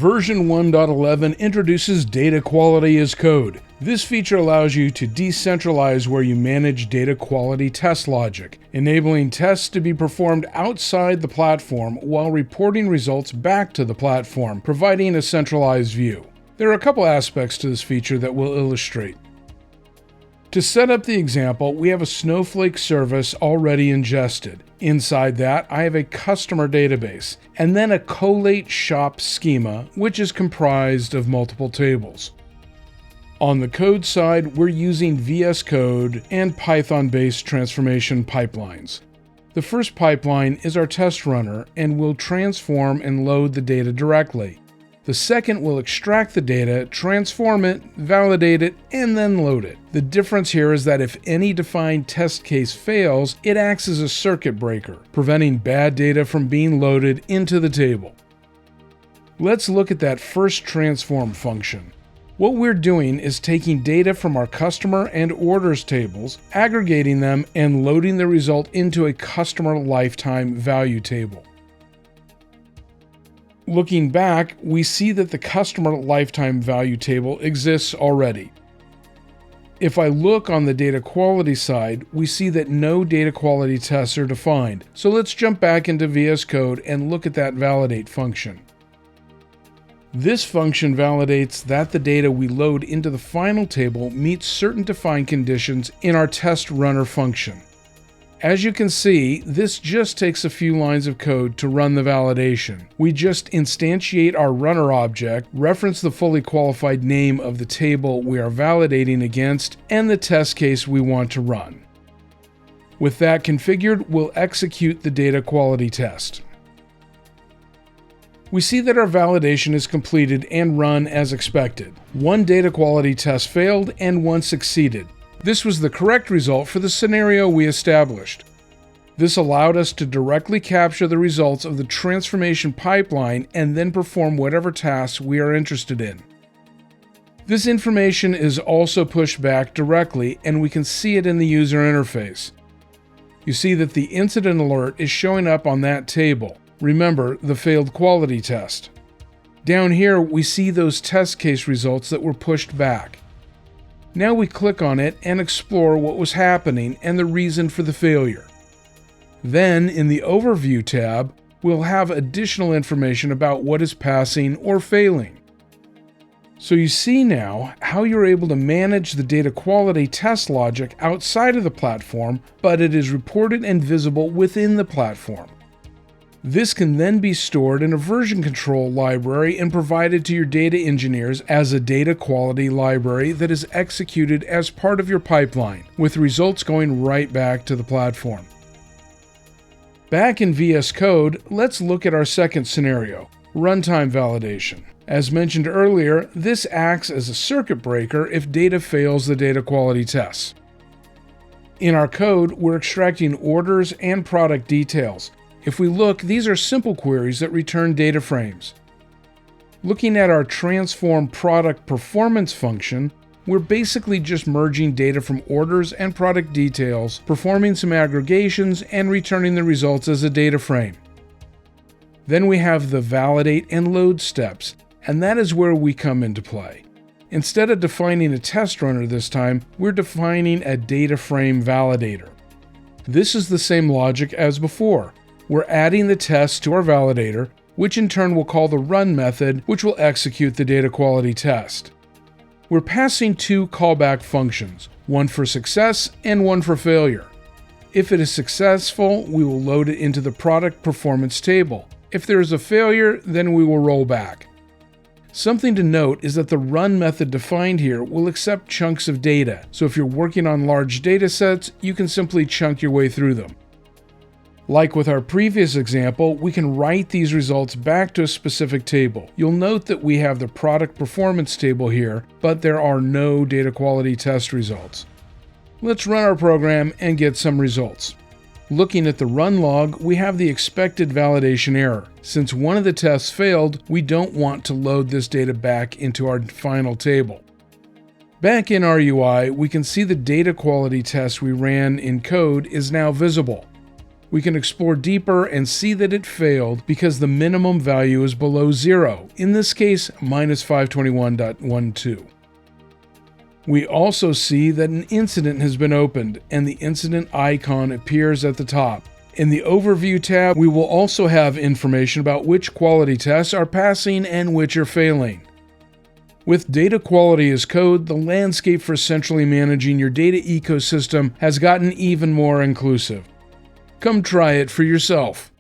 Version 1.11 introduces data quality as code. This feature allows you to decentralize where you manage data quality test logic, enabling tests to be performed outside the platform while reporting results back to the platform, providing a centralized view. There are a couple aspects to this feature that we'll illustrate. To set up the example, we have a Snowflake service already ingested. Inside that, I have a customer database, and then a collate shop schema, which is comprised of multiple tables. On the code side, we're using VS Code and Python-based transformation pipelines. The first pipeline is our test runner and will transform and load the data directly. The second will extract the data, transform it, validate it, and then load it. The difference here is that if any defined test case fails, it acts as a circuit breaker, preventing bad data from being loaded into the table. Let's look at that first transform function. What we're doing is taking data from our customer and orders tables, aggregating them, and loading the result into a customer lifetime value table. Looking back, we see that the customer lifetime value table exists already. If I look on the data quality side, we see that no data quality tests are defined. So let's jump back into VS Code and look at that validate function. This function validates that the data we load into the final table meets certain defined conditions in our test runner function. As you can see, this just takes a few lines of code to run the validation. We just instantiate our runner object, reference the fully qualified name of the table we are validating against, and the test case we want to run. With that configured, we'll execute the data quality test. We see that our validation is completed and run as expected. One data quality test failed and one succeeded. This was the correct result for the scenario we established. This allowed us to directly capture the results of the transformation pipeline and then perform whatever tasks we are interested in. This information is also pushed back directly, and we can see it in the user interface. You see that the incident alert is showing up on that table. Remember, the failed quality test. Down here, we see those test case results that were pushed back. Now we click on it and explore what was happening and the reason for the failure. Then, in the Overview tab, we'll have additional information about what is passing or failing. So you see now how you're able to manage the data quality test logic outside of the platform, but it is reported and visible within the platform. This can then be stored in a version control library and provided to your data engineers as a data quality library that is executed as part of your pipeline, with results going right back to the platform. Back in VS Code, let's look at our second scenario, runtime validation. As mentioned earlier, this acts as a circuit breaker if data fails the data quality tests. In our code, we're extracting orders and product details. If we look, these are simple queries that return data frames. Looking at our transform product performance function, we're basically just merging data from orders and product details, performing some aggregations, and returning the results as a data frame. Then we have the validate and load steps, and that is where we come into play. Instead of defining a test runner this time, we're defining a data frame validator. This is the same logic as before. We're adding the test to our validator, which in turn will call the run method, which will execute the data quality test. We're passing two callback functions, one for success and one for failure. If it is successful, we will load it into the product performance table. If there is a failure, then we will roll back. Something to note is that the run method defined here will accept chunks of data, so if you're working on large data sets, you can simply chunk your way through them. Like with our previous example, we can write these results back to a specific table. You'll note that we have the product performance table here, but there are no data quality test results. Let's run our program and get some results. Looking at the run log, we have the expected validation error. Since one of the tests failed, we don't want to load this data back into our final table. Back in our UI, we can see the data quality test we ran in code is now visible. We can explore deeper and see that it failed because the minimum value is below 0, in this case, minus 521.12. We also see that an incident has been opened, and the incident icon appears at the top. In the Overview tab, we will also have information about which quality tests are passing and which are failing. With data quality as code, the landscape for centrally managing your data ecosystem has gotten even more inclusive. Come try it for yourself.